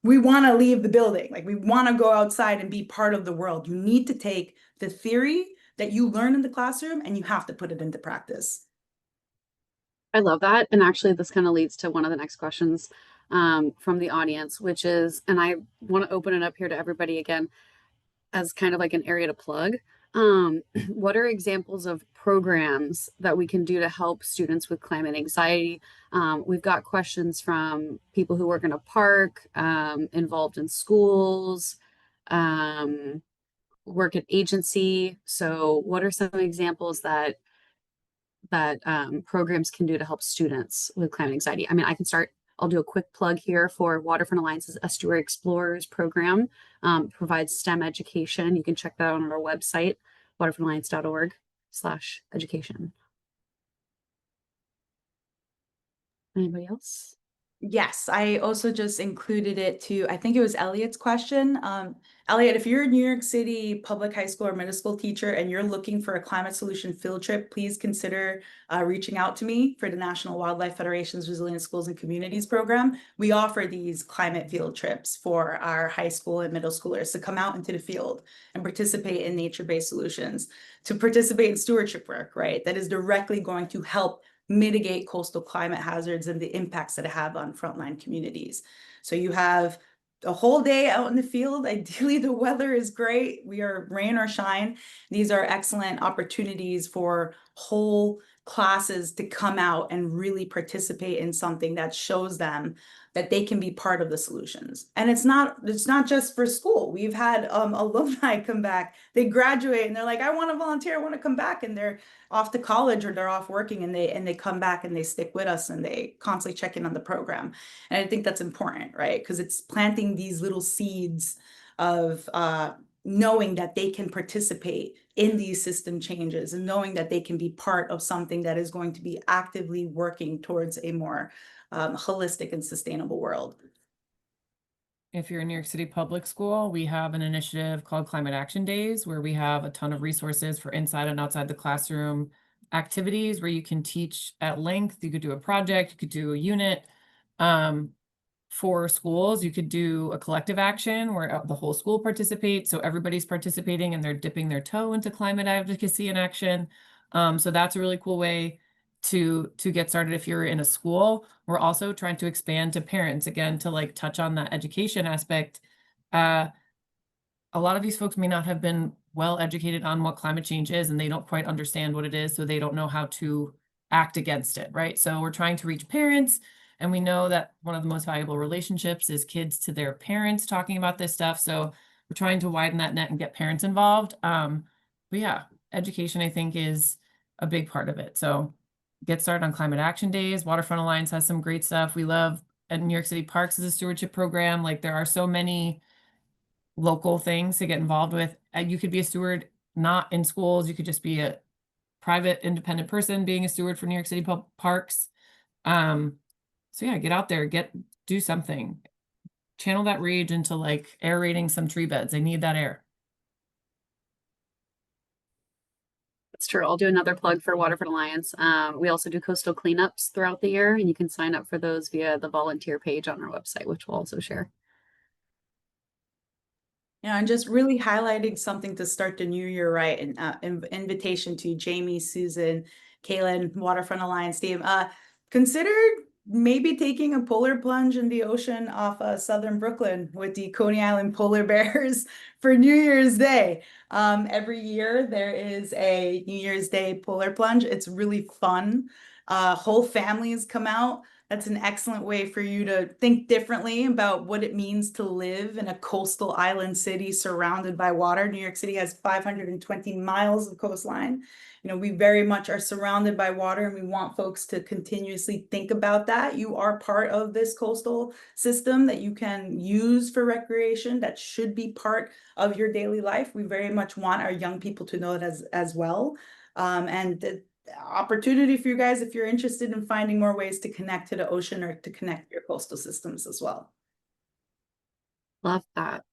We want to leave the building. Like we want to go outside and be part of the world. You need to take the theory that you learn in the classroom and you have to put it into practice. I love that. And actually, this kind of leads to one of the next questions from the audience, which is, and I want to open it up here to everybody again as kind of like an area to plug. What are examples of programs that we can do to help students with climate anxiety? We've got questions from people who work in a park, involved in schools, work at agency. So what are some examples that programs can do to help students with climate anxiety? I mean, I can start. I'll do a quick plug here for Waterfront Alliance's Estuary Explorers program. Provides STEM education. You can check that out on our website, waterfrontalliance.org/education. Anybody else? Yes, I also just included it to, I think it was Elliot's question. Elliot, if you're a New York City public high school or middle school teacher and you're looking for a climate solution field trip, please consider reaching out to me for the National Wildlife Federation's Resilient Schools and Communities program. We offer these climate field trips for our high school and middle schoolers to come out into the field and participate in nature-based solutions, to participate in stewardship work, right? That is directly going to help mitigate coastal climate hazards and the impacts that it have on frontline communities. So you have a whole day out in the field. Ideally, the weather is great. We are rain or shine. These are excellent opportunities for whole classes to come out and really participate in something that shows them that they can be part of the solutions. And it's not just for school. We've had alumni come back, they graduate and they're like, I want to volunteer, I want to come back, and they're off to college or they're off working, and they come back and they stick with us and they constantly check in on the program. And I think that's important, right? Because it's planting these little seeds of knowing that they can participate in these system changes and knowing that they can be part of something that is going to be actively working towards a more holistic and sustainable world. If you're in New York City Public School, we have an initiative called Climate Action Days, where we have a ton of resources for inside and outside the classroom activities where you can teach at length. You could do a project, you could do a unit. For schools, you could do a collective action where the whole school participates. So everybody's participating and they're dipping their toe into climate advocacy and action. So that's a really cool way to get started if you're in a school. We're also trying to expand to parents, again, to like touch on that education aspect. A lot of these folks may not have been well educated on what climate change is, and they don't quite understand what it is, so they don't know how to act against it, right? So we're trying to reach parents, and we know that one of the most valuable relationships is kids to their parents talking about this stuff. So we're trying to widen that net and get parents involved. But yeah, education, I think, is a big part of it. So get started on Climate Action Days. Waterfront Alliance has some great stuff. We love at New York City Parks as a stewardship program. Like, there are so many local things to get involved with. You could be a steward not in schools. You could just be a private independent person being a steward for New York City parks. So yeah, get out there, do something, channel that rage into like aerating some tree beds. They need that air. That's true. I'll do another plug for Waterfront Alliance. We also do coastal cleanups throughout the year, and you can sign up for those via the volunteer page on our website, which we'll also share. Yeah, and just really highlighting something to start the new year right, and invitation to Jamie, Susan, Kailyn, Waterfront Alliance team. Consider maybe taking a polar plunge in the ocean off southern Brooklyn with the Coney Island polar bears for New Year's Day. Every year there is a New Year's Day polar plunge. It's really fun. Whole families come out. That's an excellent way for you to think differently about what it means to live in a coastal island city surrounded by water. New York City has 520 miles of coastline. You know, we very much are surrounded by water, and we want folks to continuously think about that. You are part of this coastal system that you can use for recreation. That should be part of your daily life. We very much want our young people to know it as well. And the opportunity for you guys, if you're interested in finding more ways to connect to the ocean or to connect your coastal systems as well. Love that.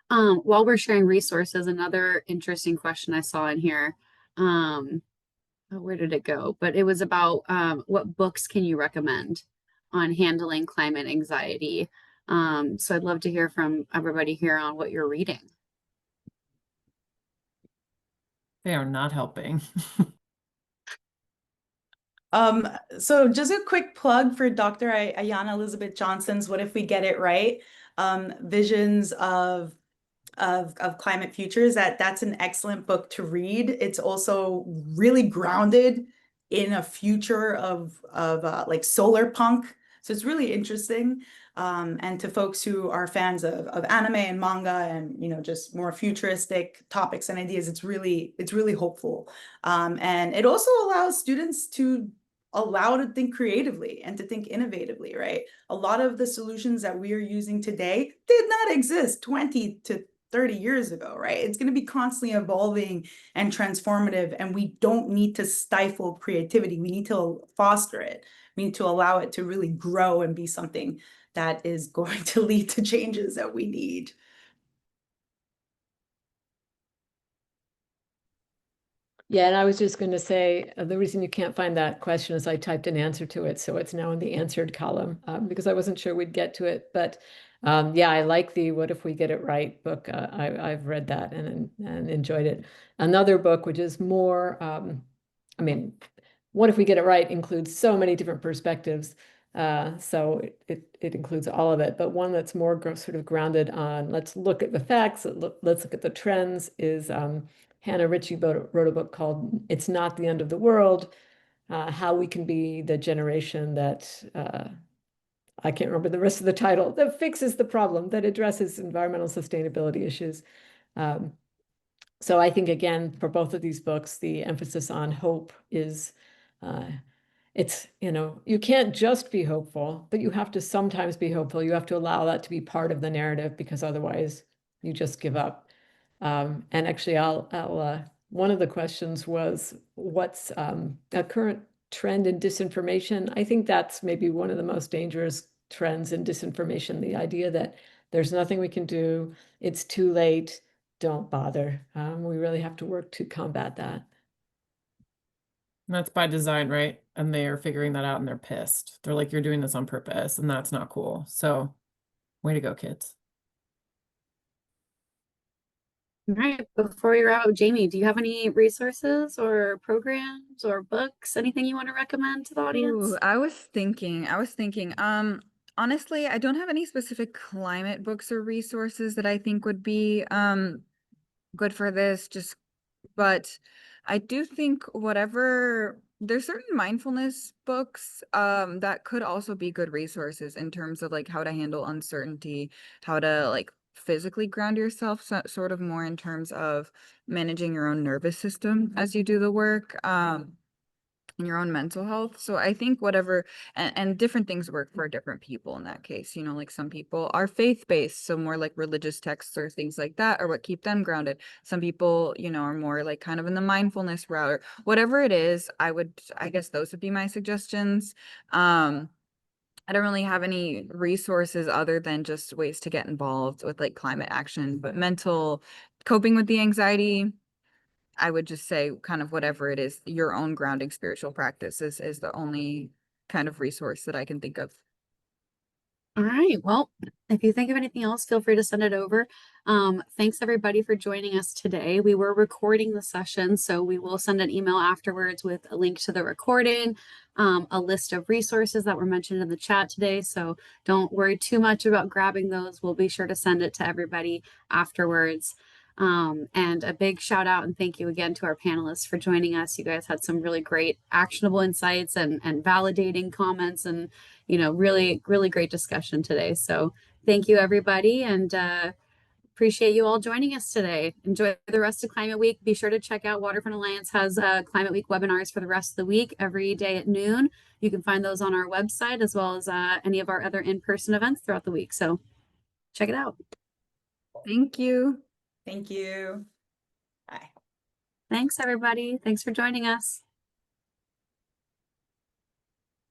While we're sharing resources, another interesting question I saw in here. Where did it go? But it was about what books can you recommend on handling climate anxiety? So I'd love to hear from everybody here on what you're reading. They are not helping. So just a quick plug for Dr. Ayanna Elizabeth Johnson's What If We Get It Right? Visions of Climate Futures. That's an excellent book to read. It's also really grounded in a future of like solar punk. So it's really interesting. And to folks who are fans of anime and manga and, you know, just more futuristic topics and ideas, it's really hopeful. And it also allows students to think creatively and to think innovatively, right? A lot of the solutions that we are using today did not exist 20 to 30 years ago, right? It's going to be constantly evolving and transformative, and we don't need to stifle creativity. We need to foster it. We need to allow it to really grow and be something that is going to lead to changes that we need. Yeah, and I was just going to say the reason you can't find that question is I typed an answer to it, so it's now in the answered column because I wasn't sure we'd get to it. But yeah, I like the What If We Get It Right book. I've read that and enjoyed it. Another book, which is more, I mean, What If We Get It Right includes so many different perspectives. So it includes all of it, but one that's more sort of grounded on let's look at the facts, let's look at the trends is Hannah Ritchie wrote a book called It's Not the End of the World, how we can be the generation that I can't remember the rest of the title, that fixes the problem, that addresses environmental sustainability issues. So I think, again, for both of these books, the emphasis on hope is, it's, you can't just be hopeful, but you have to sometimes be hopeful. You have to allow that to be part of the narrative, because otherwise you just give up. And actually, one of the questions was, what's a current trend in disinformation? I think that's maybe one of the most dangerous trends in disinformation, the idea that there's nothing we can do, it's too late, don't bother. We really have to work to combat that. And that's by design, right? And they are figuring that out and they're pissed. They're like, you're doing this on purpose, and that's not cool. So way to go, kids. All right, before we wrap up, Jamie, do you have any resources or programs or books, anything you want to recommend to the audience? Ooh, I was thinking, honestly, I don't have any specific climate books or resources that I think would be good for this, but I do think there's certain mindfulness books that could also be good resources in terms of like how to handle uncertainty, how to like physically ground yourself, sort of more in terms of managing your own nervous system as you do the work. And your own mental health. So I think and different things work for different people in that case. Like some people are faith-based, so more like religious texts or things like that are what keep them grounded. Some people, are more like kind of in the mindfulness route, or whatever it is. I guess those would be my suggestions. I don't really have any resources other than just ways to get involved with like climate action, but coping with the anxiety, I would just say kind of whatever it is, your own grounding spiritual practice is the only kind of resource that I can think of. All right. Well, if you think of anything else, feel free to send it over. Thanks everybody for joining us today. We were recording the session, so we will send an email afterwards with a link to the recording, a list of resources that were mentioned in the chat today. So don't worry too much about grabbing those. We'll be sure to send it to everybody afterwards. And a big shout out and thank you again to our panelists for joining us. You guys had some really great actionable insights and validating comments, and really, really great discussion today. So thank you everybody, and appreciate you all joining us today. Enjoy the rest of Climate Week. Be sure to check out Waterfront Alliance has Climate Week webinars for the rest of the week every day at noon. You can find those on our website as well as any of our other in-person events throughout the week. So check it out. Thank you. Thank you. Bye. Thanks everybody. Thanks for joining us.